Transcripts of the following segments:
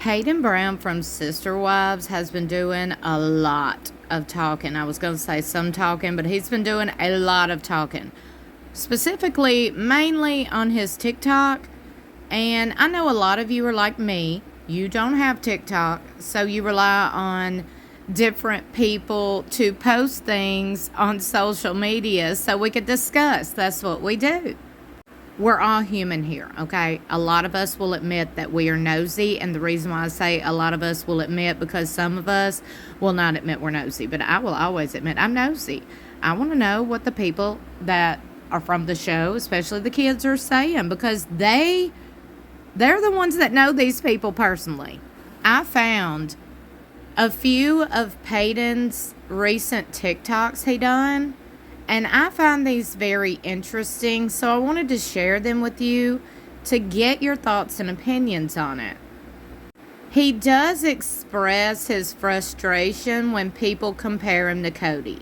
Paedon Brown from Sister Wives has been doing a lot of talking. I was going to say some talking, but he's been doing a lot of talking. Specifically, mainly on his TikTok. And I know a lot of you are like me. You don't have TikTok, so you rely on different people to post things on social media so we could discuss. That's what we do. We're all human here, okay? A lot of us will admit that we are nosy, and the reason why I say a lot of us will admit, because some of us will not admit we're nosy, but I will always admit I'm nosy. I want to know what the people that are from the show, especially the kids, are saying, because they're the ones that know these people personally. I found a few of Paedon's recent TikToks he done, and I find these very interesting, so I wanted to share them with you to get your thoughts and opinions on it. He does express his frustration when people compare him to Kody.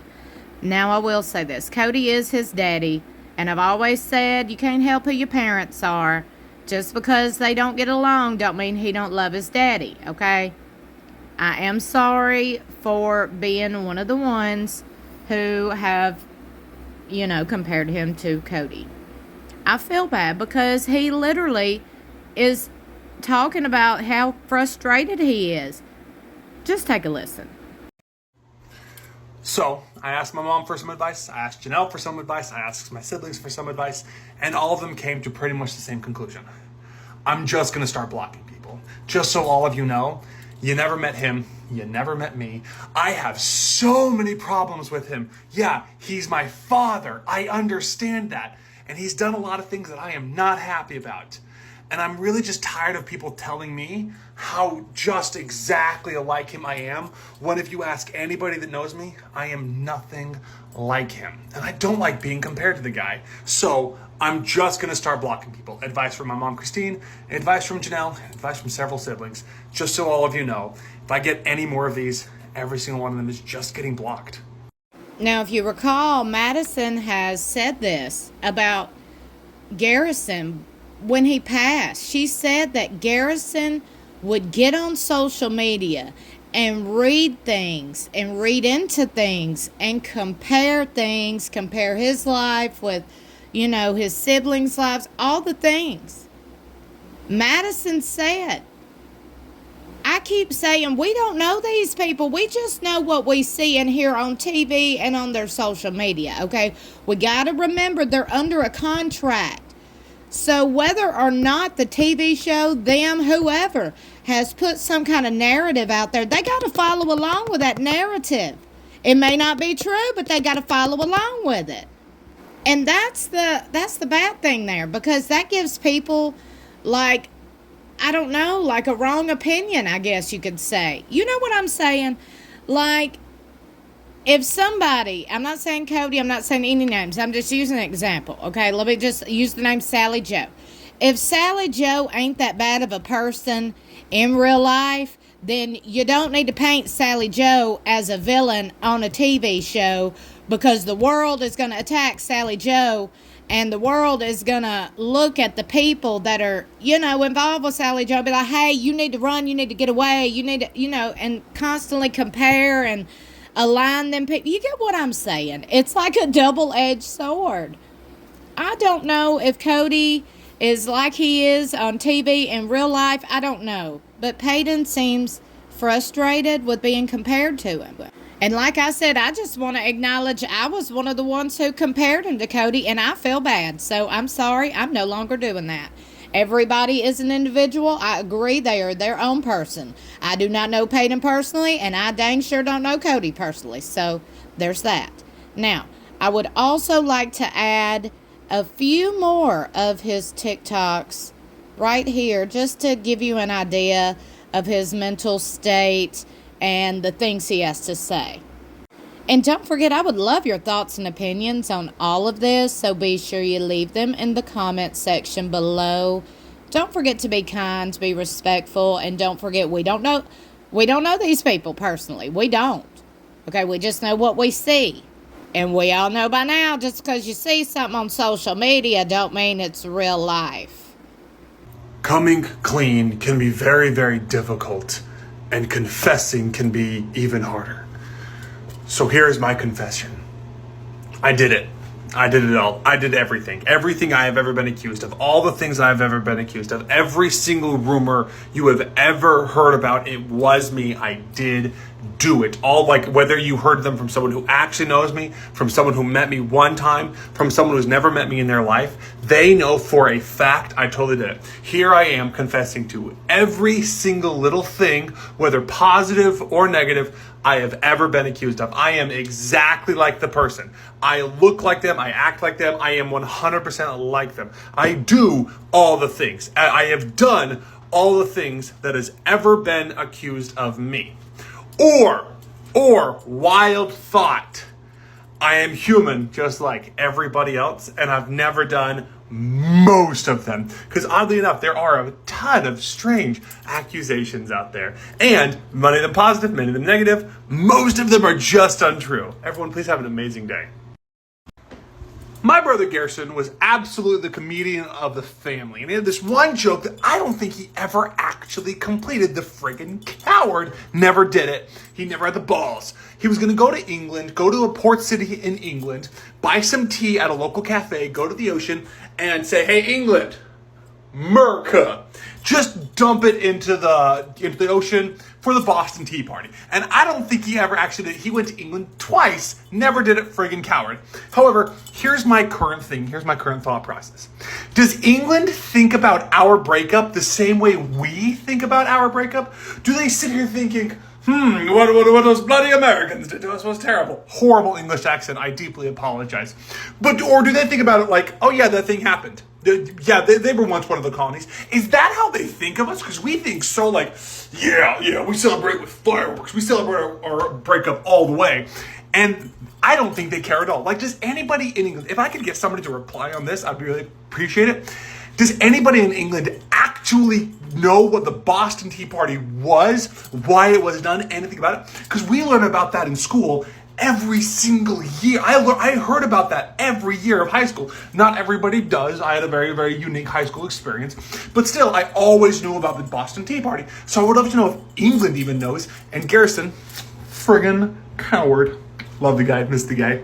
Now, I will say this. Kody is his daddy, and I've always said you can't help who your parents are. Just because they don't get along don't mean he don't love his daddy, okay? I am sorry for being one of the ones who have, compared him to Kody. I feel bad because he literally is talking about how frustrated he is. Just take a listen. So, I asked my mom for some advice, I asked Janelle for some advice, I asked my siblings for some advice, and all of them came to pretty much the same conclusion. I'm just going to start blocking people. Just so all of you know, you never met him, you never met me. I have so many problems with him. Yeah, he's my father, I understand that. And he's done a lot of things that I am not happy about. And I'm really just tired of people telling me how just exactly like him I am, when if you ask anybody that knows me, I am nothing like him. And I don't like being compared to the guy. So I'm just gonna start blocking people. Advice from my mom, Christine, advice from Janelle, advice from several siblings. Just so all of you know, if I get any more of these, every single one of them is just getting blocked. Now, if you recall, Madison has said this about Garrison when he passed. She said that Garrison would get on social media and read things and read into things and compare things, compare his life with, his siblings' lives, all the things. Madison said, I keep saying, we don't know these people. We just know what we see and hear on TV and on their social media, okay? We got to remember they're under a contract. So whether or not the TV show, them, whoever, has put some kind of narrative out there, they got to follow along with that narrative. It may not be true, but they got to follow along with it. And that's the bad thing there, because that gives people, like a wrong opinion, I guess you could say. You know what I'm saying? Like, if somebody, I'm not saying Kody, I'm not saying any names, I'm just using an example, okay? Let me just use the name Sally Joe. If Sally Joe ain't that bad of a person in real life, then you don't need to paint Sally Joe as a villain on a TV show, because the world is going to attack Sally Joe, and the world is going to look at the people that are, involved with Sally Joe, be like, hey, you need to run, you need to get away, you need to, and constantly compare and align them people. You get what I'm saying? It's like a double-edged sword. I don't know if Kody is like he is on TV in real life. I don't know. But Paedon seems frustrated with being compared to him. And like I said, I just want to acknowledge I was one of the ones who compared him to Kody, and I feel bad. So I'm sorry. I'm no longer doing that. Everybody is an individual. I agree, they are their own person. I do not know Paedon personally, and I dang sure don't know Kody personally. So there's that. Now, I would also like to add a few more of his TikToks right here, just to give you an idea of his mental state and the things he has to say. And don't forget, I would love your thoughts and opinions on all of this, so be sure you leave them in the comment section below. Don't forget to be kind, be respectful, and don't forget, we don't know these people personally. We don't. Okay, we just know what we see. And we all know by now, just because you see something on social media don't mean it's real life. coming clean can be very, very difficult, and confessing can be even harder. So here's my confession. I did it. I did it all. I did everything. Everything I have ever been accused of. All the things I've ever been accused of. Every single rumor you have ever heard about, it was me. I did do it. All, like, whether you heard them from someone who actually knows me, from someone who met me one time, from someone who's never met me in their life, they know for a fact I totally did it. Here I am confessing to every single little thing, whether positive or negative, I have ever been accused of. I am exactly like the person. I look like them. I act like them. I am 100% like them. I do all the things. I have done all the things that has ever been accused of me. Or, wild thought, I am human just like everybody else, and I've never done most of them. Because oddly enough, there are a ton of strange accusations out there. And many of them positive, many of them negative. Most of them are just untrue. Everyone, please have an amazing day. My brother Garrison was absolutely the comedian of the family. And he had this one joke that I don't think he ever actually completed. The friggin' coward never did it. He never had the balls. He was going to go to England, go to a port city in England, buy some tea at a local cafe, go to the ocean, and say, hey, England, Merca. Just dump it into the ocean for the Boston Tea Party. And I don't think he ever actually did. He went to England twice, never did it, friggin' coward. However, here's my current thing. Here's my current thought process. Does England think about our breakup the same way we think about our breakup? Do they sit here thinking, what those bloody Americans did to us was terrible? Horrible English accent. I deeply apologize. Or do they think about it like, oh yeah, that thing happened? Yeah, they were once one of the colonies. Is that how they think of us? Because we think so like, yeah, we celebrate with fireworks. We celebrate our breakup all the way. And I don't think they care at all. Like, does anybody in England, if I could get somebody to reply on this, I'd really appreciate it. Does anybody in England actually know what the Boston Tea Party was, why it was done, anything about it? Because we learn about that in school every single year. I heard about that every year of high school. Not everybody does. I had a very, very unique high school experience. But still, I always knew about the Boston Tea Party. So I would love to know if England even knows. And Garrison, friggin' coward. Love the guy, miss the guy.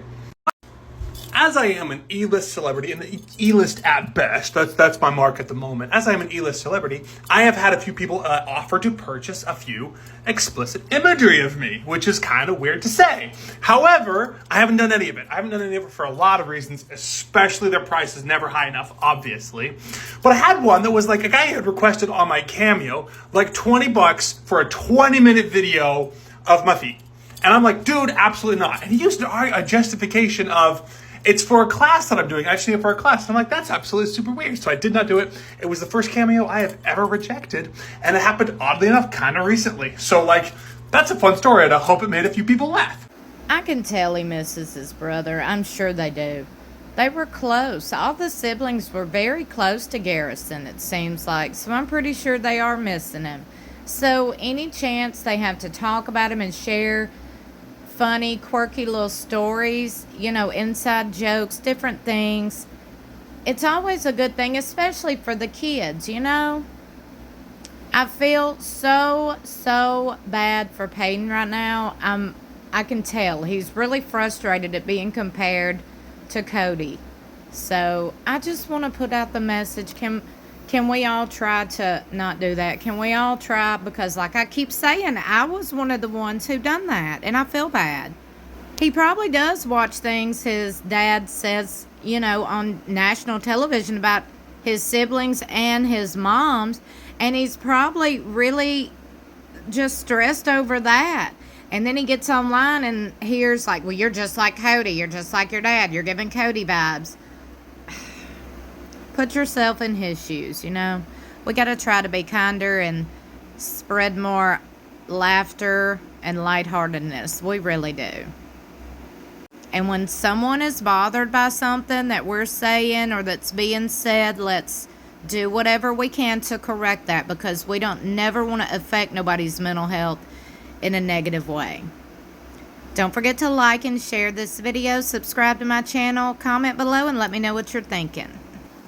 As I am an E-list celebrity, and E-list at best, that's my mark at the moment. As I am an E-list celebrity, I have had a few people offer to purchase a few explicit imagery of me, which is kind of weird to say. However, I haven't done any of it. I haven't done any of it for a lot of reasons, especially their price is never high enough, obviously. But I had one that was like, a guy had requested on my Cameo, like $20 for a 20-minute video of my feet. And I'm like, dude, absolutely not. And he used a justification of, it's for a class that I'm doing. I've seen it for a class. And I'm like, that's absolutely super weird. So I did not do it. It was the first Cameo I have ever rejected. And it happened, oddly enough, kind of recently. So, like, that's a fun story. And I hope it made a few people laugh. I can tell he misses his brother. I'm sure they do. They were close. All the siblings were very close to Garrison, it seems like. So I'm pretty sure they are missing him. So any chance they have to talk about him and share funny, quirky little stories, inside jokes, different things, it's always a good thing, especially for the kids, I feel so bad for Paedon right now. I can tell he's really frustrated at being compared to Kody. So I just want to put out the message, can we all try to not do that? Can we all try? Because like I keep saying, I was one of the ones who done that. And I feel bad. He probably does watch things his dad says, on national television about his siblings and his moms. And he's probably really just stressed over that. And then he gets online and hears like, well, you're just like Kody. You're just like your dad. You're giving Kody vibes. Put yourself in his shoes, We got to try to be kinder and spread more laughter and lightheartedness. We really do. And when someone is bothered by something that we're saying or that's being said, let's do whatever we can to correct that, because we don't never want to affect nobody's mental health in a negative way. Don't forget to like and share this video, subscribe to my channel, comment below, and let me know what you're thinking.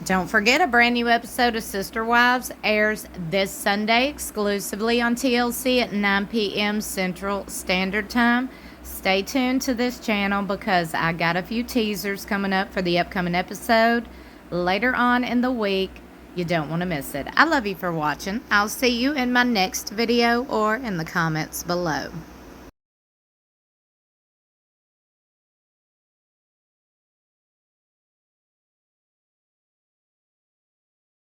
Don't forget, a brand new episode of Sister Wives airs this Sunday exclusively on TLC at 9 p.m. Central Standard Time. Stay tuned to this channel because I got a few teasers coming up for the upcoming episode later on in the week. You don't want to miss it. I love you for watching. I'll see you in my next video or in the comments below.